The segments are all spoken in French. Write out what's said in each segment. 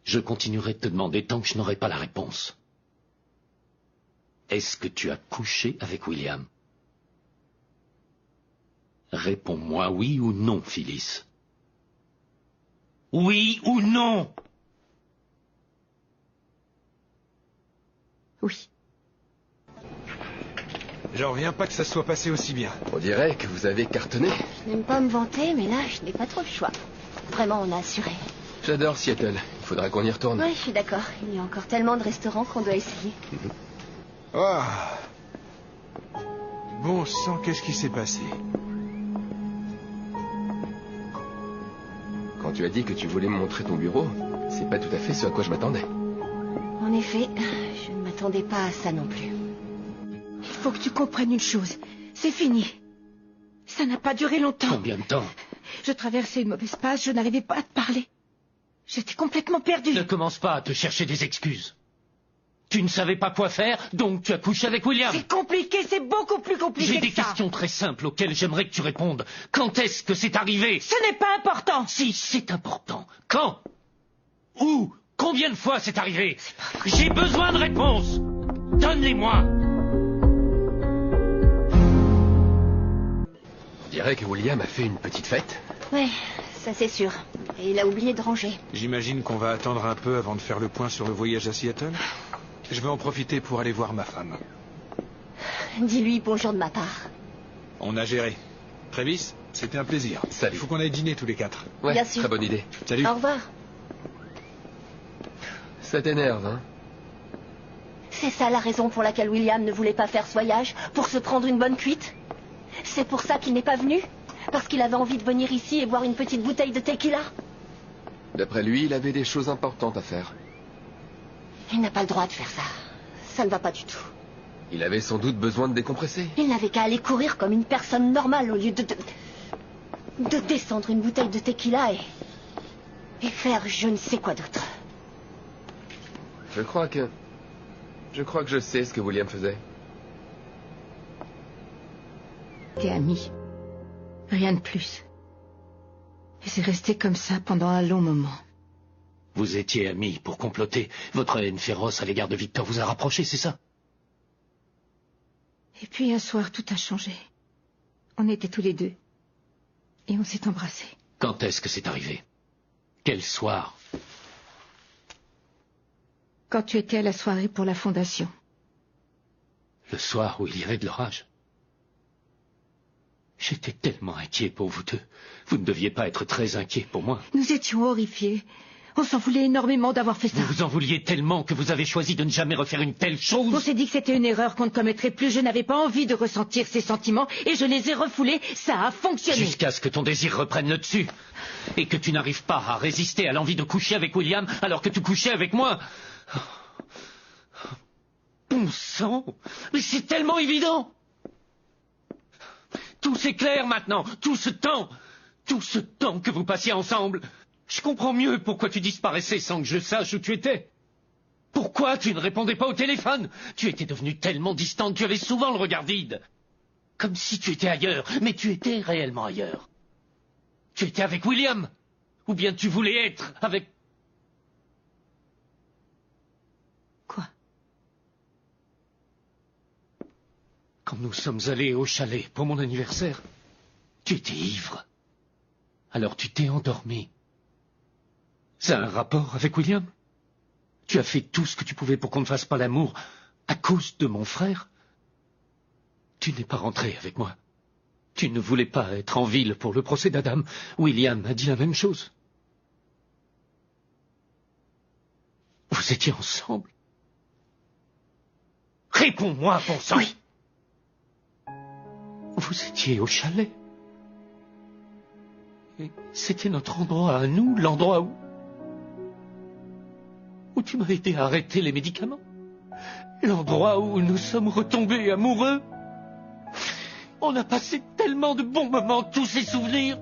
Je continuerai de te demander tant que je n'aurai pas la réponse. Est-ce que tu as couché avec William? Réponds-moi oui ou non, Phyllis. Oui ou non? Oui. J'en reviens pas que ça soit passé aussi bien. On dirait que vous avez cartonné. Je n'aime pas me vanter, mais là, je n'ai pas trop le choix. Vraiment, on a assuré. J'adore Seattle. Il faudra qu'on y retourne. Oui, je suis d'accord. Il y a encore tellement de restaurants qu'on doit essayer. Ah. Bon sang, qu'est-ce qui s'est passé? Quand tu as dit que tu voulais me montrer ton bureau, c'est pas tout à fait ce à quoi je m'attendais. En effet, je ne m'attendais pas à ça non plus. Il faut que tu comprennes une chose. C'est fini. Ça n'a pas duré longtemps. Combien de temps? Je traversais une mauvaise passe, je n'arrivais pas à te parler. J'étais complètement perdue. Ne commence pas à te chercher des excuses. Tu ne savais pas quoi faire, donc tu as couché avec William. C'est compliqué, c'est beaucoup plus compliqué J'ai des que ça. questions très simples auxquelles j'aimerais que tu répondes. Quand est-ce que c'est arrivé? Ce n'est pas important. Si, c'est important. Quand? Où? Combien de fois c'est arrivé? J'ai besoin de réponses. Donne-les-moi. On dirait que William a fait une petite fête. Oui, ça c'est sûr. Et il a oublié de ranger. J'imagine qu'on va attendre un peu avant de faire le point sur le voyage à Seattle. Je vais en profiter pour aller voir ma femme. Dis-lui bonjour de ma part. On a géré. Travis, c'était un plaisir. Salut. Il faut qu'on aille dîner tous les quatre. Ouais, Bien sûr. très bonne idée. Salut. Au revoir. Ça t'énerve, hein? C'est ça la raison pour laquelle William ne voulait pas faire ce voyage? Pour se prendre une bonne cuite? C'est pour ça qu'il n'est pas venu? Parce qu'il avait envie de venir ici et boire une petite bouteille de tequila? D'après lui, il avait des choses importantes à faire. Il n'a pas le droit de faire ça. Ça ne va pas du tout. Il avait sans doute besoin de décompresser. Il n'avait qu'à aller courir comme une personne normale au lieu de descendre une bouteille de tequila et faire je ne sais quoi d'autre. Je crois que je sais ce que William faisait. T'es amis. Rien de plus. Et c'est resté comme ça pendant un long moment. Vous étiez amis pour comploter. Votre haine féroce à l'égard de Victor vous a rapprochés, c'est ça? Et puis un soir, tout a changé. On était tous les deux. Et on s'est embrassés. Quand est-ce que c'est arrivé? Quel soir? Quand tu étais à la soirée pour la fondation. Le soir où il y avait de l'orage. J'étais tellement inquiet pour vous deux. Vous ne deviez pas être très inquiet pour moi. Nous étions horrifiés. On s'en voulait énormément d'avoir fait ça. Vous vous en vouliez tellement que vous avez choisi de ne jamais refaire une telle chose. On s'est dit que c'était une erreur qu'on ne commettrait plus. Je n'avais pas envie de ressentir ces sentiments et je les ai refoulés. Ça a fonctionné. Jusqu'à ce que ton désir reprenne le dessus. Et que tu n'arrives pas à résister à l'envie de coucher avec William alors que tu couchais avec moi. Bon sang, mais c'est tellement évident. Tout s'éclaire maintenant, tout ce temps que vous passiez ensemble. Je comprends mieux pourquoi tu disparaissais sans que je sache où tu étais. Pourquoi tu ne répondais pas au téléphone? Tu étais devenue tellement distante, tu avais souvent le regard vide. Comme si tu étais ailleurs, mais tu étais réellement ailleurs. Tu étais avec William. Ou bien tu voulais être avec... Quoi? Quand nous sommes allés au chalet pour mon anniversaire, tu étais ivre. Alors tu t'es endormi. Ça a un rapport avec William? Tu as fait tout ce que tu pouvais pour qu'on ne fasse pas l'amour à cause de mon frère? Tu n'es pas rentré avec moi. Tu ne voulais pas être en ville pour le procès d'Adam. William a dit la même chose. Vous étiez ensemble? Réponds-moi, bon sang! Oui. Vous étiez au chalet. Et c'était notre endroit à nous, l'endroit où tu m'as aidé à arrêter les médicaments. L'endroit où nous sommes retombés amoureux. On a passé tellement de bons moments, tous ces souvenirs.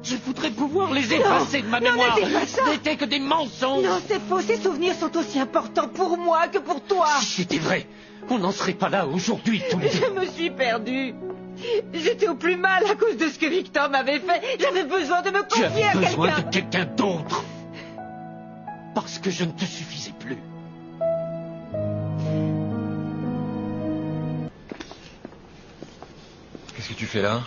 Je voudrais pouvoir les effacer de ma mémoire. Ne dis pas ça. Ce n'étaient que des mensonges. Non, c'est faux. Ces souvenirs sont aussi importants pour moi que pour toi. Si c'était vrai, on n'en serait pas là aujourd'hui tous les deux. Je me suis perdue. J'étais au plus mal à cause de ce que Victor m'avait fait. J'avais besoin de me Tu confier avais à besoin quelqu'un. de quelqu'un d'autre. parce que je ne te suffisais plus. Qu'est-ce que tu fais là?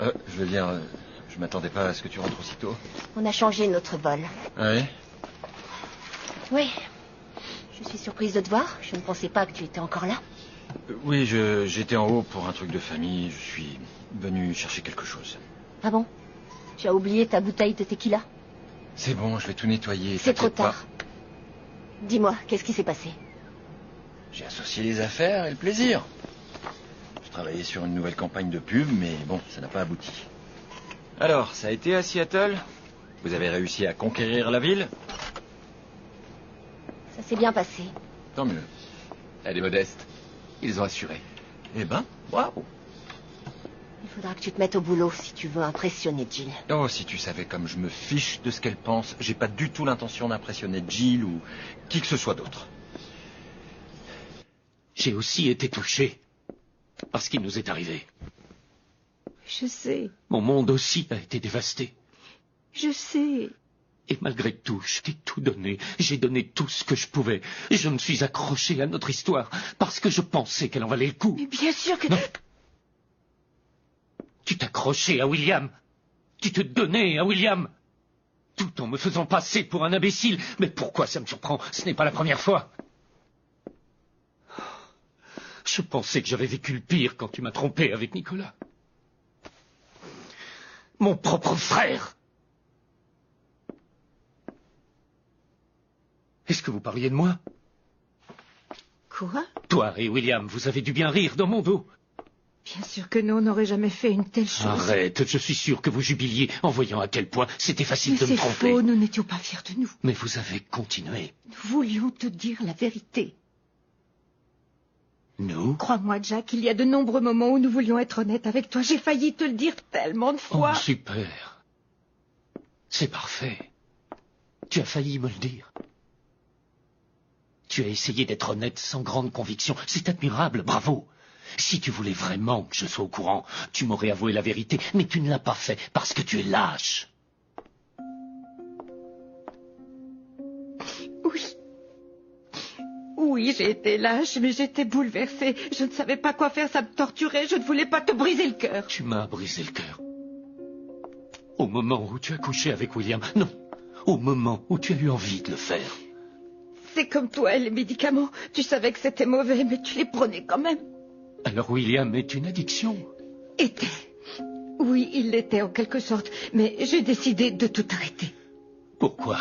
Je veux dire, je m'attendais pas à ce que tu rentres aussitôt. On a changé notre vol. Ah oui? Oui. Je suis surprise de te voir. Je ne pensais pas que tu étais encore là. Oui, j'étais en haut pour un truc de famille. Je suis venu chercher quelque chose. Ah bon? Tu as oublié ta bouteille de tequila? C'est bon, je vais tout nettoyer. C'est trop t'inquiète pas. tard. Dis-moi, qu'est-ce qui s'est passé? J'ai associé les affaires et le plaisir. Je travaillais sur une nouvelle campagne de pub, mais bon, ça n'a pas abouti. Alors, ça a été à Seattle? Vous avez réussi à conquérir la ville? Ça s'est bien passé. Tant mieux. Elle est modeste. Ils ont assuré. Eh ben, bravo. Il faudra que tu te mettes au boulot si tu veux impressionner Jill. Oh, si tu savais comme je me fiche de ce qu'elle pense, j'ai pas du tout l'intention d'impressionner Jill ou qui que ce soit d'autre. J'ai aussi été touché par ce qui nous est arrivé. Je sais, Mon monde aussi a été dévasté. je sais. Et malgré tout, je t'ai tout donné. J'ai donné tout ce que je pouvais. Et je me suis accroché à notre histoire parce que je pensais qu'elle en valait le coup. Mais bien sûr que... Non. Tu t'accrochais à William. Tu te donnais à William. Tout en me faisant passer pour un imbécile. Mais pourquoi ça me surprend? Ce n'est pas la première fois. Je pensais que j'avais vécu le pire quand tu m'as trompé avec Nicolas. Mon propre frère. Est-ce que vous parliez de moi? Quoi? Toi et William, vous avez dû bien rire dans mon dos. Bien sûr que non, on n'aurait jamais fait une telle chose. Arrête, je suis sûr que vous jubiliez en voyant à quel point c'était facile Mais de me c'est tromper. faux, nous n'étions pas fiers de nous. Mais vous avez continué. Nous voulions te dire la vérité. Nous? Crois-moi, Jack, il y a de nombreux moments où nous voulions être honnêtes avec toi. J'ai failli te le dire tellement de fois. Oh, super. C'est parfait. Tu as failli me le dire. Tu as essayé d'être honnête sans grande conviction. C'est admirable, bravo. Si tu voulais vraiment que je sois au courant, tu m'aurais avoué la vérité, mais tu ne l'as pas fait parce que tu es lâche. Oui. Oui, j'ai été lâche, mais j'étais bouleversée. Je ne savais pas quoi faire, ça me torturait. Je ne voulais pas te briser le cœur. Tu m'as brisé le cœur. Au moment où tu as couché avec William. Non, au moment où tu as eu envie de le faire. C'est comme toi, les médicaments. Tu savais que c'était mauvais, mais tu les prenais quand même. Alors William est une addiction. Était. Oui, il l'était en quelque sorte, mais j'ai décidé de tout arrêter. Pourquoi?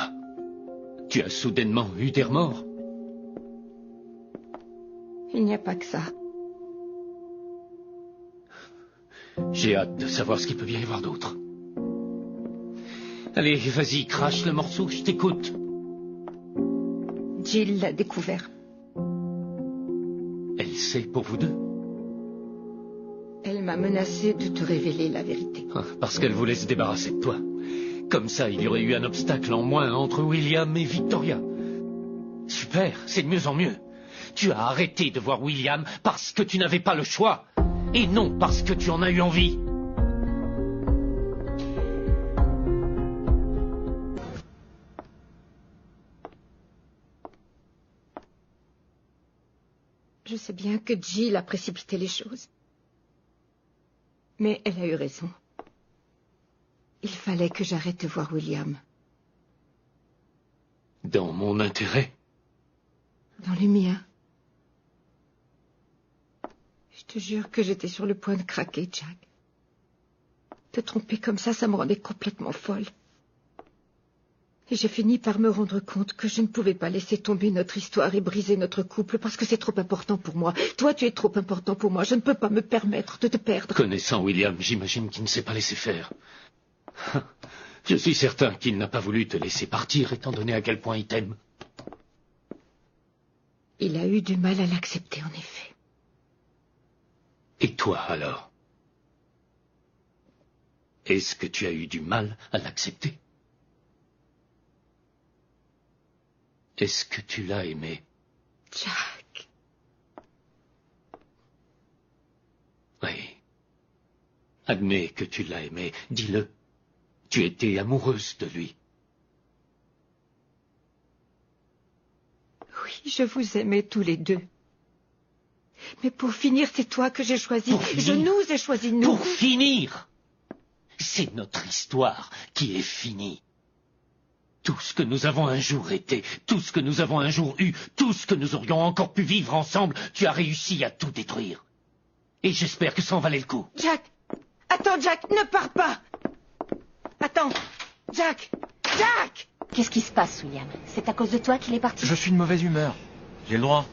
Tu as soudainement eu des remords? Il n'y a pas que ça. J'ai hâte de savoir ce qu'il peut bien y avoir d'autre. Allez, vas-y, crache le morceau, je t'écoute. Jill l'a découvert. Elle sait pour vous deux? Elle m'a menacé de te révéler la vérité. Parce qu'elle voulait se débarrasser de toi. Comme ça, il y aurait eu un obstacle en moins entre William et Victoria. Super, c'est de mieux en mieux. Tu as arrêté de voir William parce que tu n'avais pas le choix. Et non parce que tu en as eu envie. Je sais bien que Jill a précipité les choses. Mais elle a eu raison. Il fallait que j'arrête de voir William. Dans mon intérêt. Dans le mien. Je te jure que j'étais sur le point de craquer, Jack. Te tromper comme ça me rendait complètement folle. Et j'ai fini par me rendre compte que je ne pouvais pas laisser tomber notre histoire et briser notre couple parce que c'est trop important pour moi. Toi, tu es trop important pour moi. Je ne peux pas me permettre de te perdre. Connaissant William, j'imagine qu'il ne s'est pas laissé faire. Je suis certain qu'il n'a pas voulu te laisser partir étant donné à quel point il t'aime. Il a eu du mal à l'accepter, en effet. Et toi, alors? Est-ce que tu as eu du mal à l'accepter? Est-ce que tu l'as aimé? Jack. Oui. Admets que tu l'as aimé, dis-le. Tu étais amoureuse de lui. Oui, je vous aimais tous les deux. Mais pour finir, c'est toi que j'ai choisi. Je nous ai choisi, nous. Pour finir, c'est notre histoire qui est finie. Tout ce que nous avons un jour été, tout ce que nous avons un jour eu, tout ce que nous aurions encore pu vivre ensemble, tu as réussi à tout détruire. Et j'espère que ça en valait le coup. Jack! Attends, Jack, ne pars pas! Attends! Jack! Jack! Qu'est-ce qui se passe, William? C'est à cause de toi qu'il est parti? Je suis de mauvaise humeur. J'ai le droit.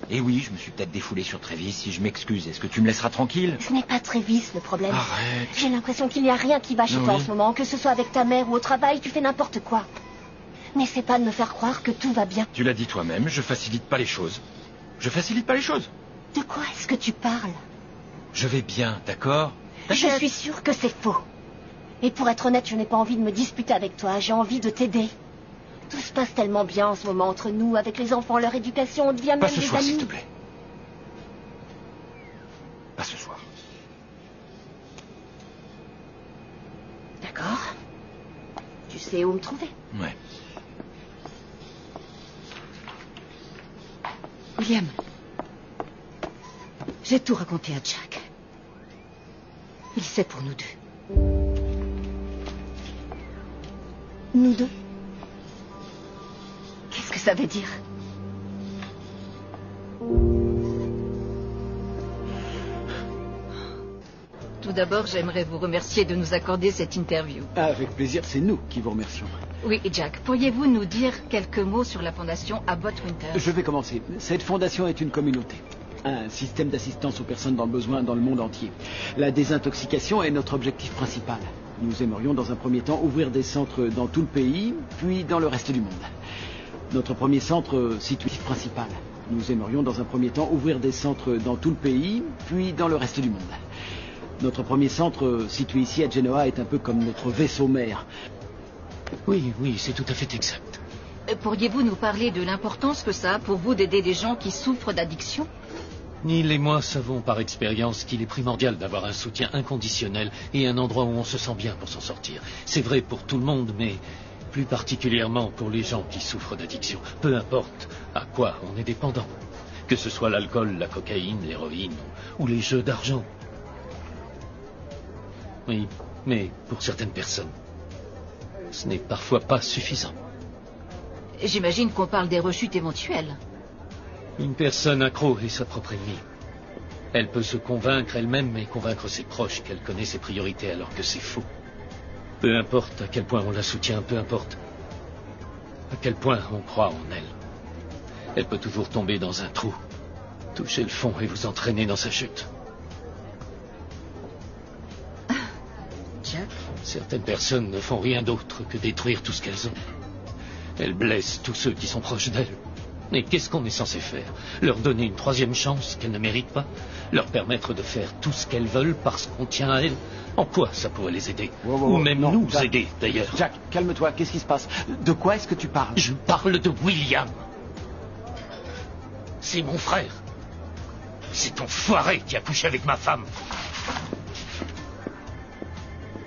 Et oui, je me suis peut-être défoulé sur Travis. Si je m'excuse, est-ce que tu me laisseras tranquille? Ce n'est pas Travis le problème. Arrête. J'ai l'impression qu'il n'y a rien qui va chez toi en ce moment. Que ce soit avec ta mère ou au travail, tu fais n'importe quoi. N'essaie pas de me faire croire que tout va bien. Tu l'as dit toi-même, je facilite pas les choses. Je facilite pas les choses. De quoi est-ce que tu parles? Je vais bien, d'accord? Je suis sûre que c'est faux. Et pour être honnête, je n'ai pas envie de me disputer avec toi. J'ai envie de t'aider. Tout se passe tellement bien en ce moment entre nous, avec les enfants, leur éducation, on devient même Pas ce des soir, amis. s'il te plaît. Pas ce soir. D'accord. Tu sais où me trouver. Ouais. William, j'ai tout raconté à Jack. Il sait pour nous deux. Nous deux. Qu'est-ce que ça veut dire? Tout d'abord, j'aimerais vous remercier de nous accorder cette interview. Avec plaisir, c'est nous qui vous remercions. Oui, Jack, pourriez-vous nous dire quelques mots sur la fondation Abbott Winter? Je vais commencer. Cette fondation est une communauté. Un système d'assistance aux personnes dans le besoin dans le monde entier. La désintoxication est notre objectif principal. Nous aimerions dans un premier temps ouvrir des centres dans tout le pays, puis dans le reste du monde. Notre premier centre situé principal. Nous aimerions dans un premier temps ouvrir des centres dans tout le pays, puis dans le reste du monde. Notre premier centre situé ici à Genoa est un peu comme notre vaisseau mère. Oui, c'est tout à fait exact. Pourriez-vous nous parler de l'importance que ça a pour vous d'aider des gens qui souffrent d'addiction? Neil et moi savons par expérience qu'il est primordial d'avoir un soutien inconditionnel et un endroit où on se sent bien pour s'en sortir. C'est vrai pour tout le monde, mais plus particulièrement pour les gens qui souffrent d'addiction. Peu importe à quoi on est dépendant. Que ce soit l'alcool, la cocaïne, l'héroïne ou les jeux d'argent. Oui, mais pour certaines personnes, ce n'est parfois pas suffisant. J'imagine qu'on parle des rechutes éventuelles. Une personne accro est sa propre ennemie. Elle peut se convaincre elle-même et convaincre ses proches qu'elle connaît ses priorités alors que c'est faux. Peu importe à quel point on la soutient, peu importe à quel point on croit en elle. Elle peut toujours tomber dans un trou, toucher le fond et vous entraîner dans sa chute. Jack? Certaines personnes ne font rien d'autre que détruire tout ce qu'elles ont. Elles blessent tous ceux qui sont proches d'elles. Et qu'est-ce qu'on est censé faire? Leur donner une troisième chance qu'elles ne méritent pas? Leur permettre de faire tout ce qu'elles veulent parce qu'on tient à elles? En quoi ça pourrait les aider? Ou même non, nous Jack, aider, d'ailleurs. Jack, calme-toi, qu'est-ce qui se passe? De quoi est-ce que tu parles? Je parle de William. C'est mon frère. C'est ton foiré qui a couché avec ma femme.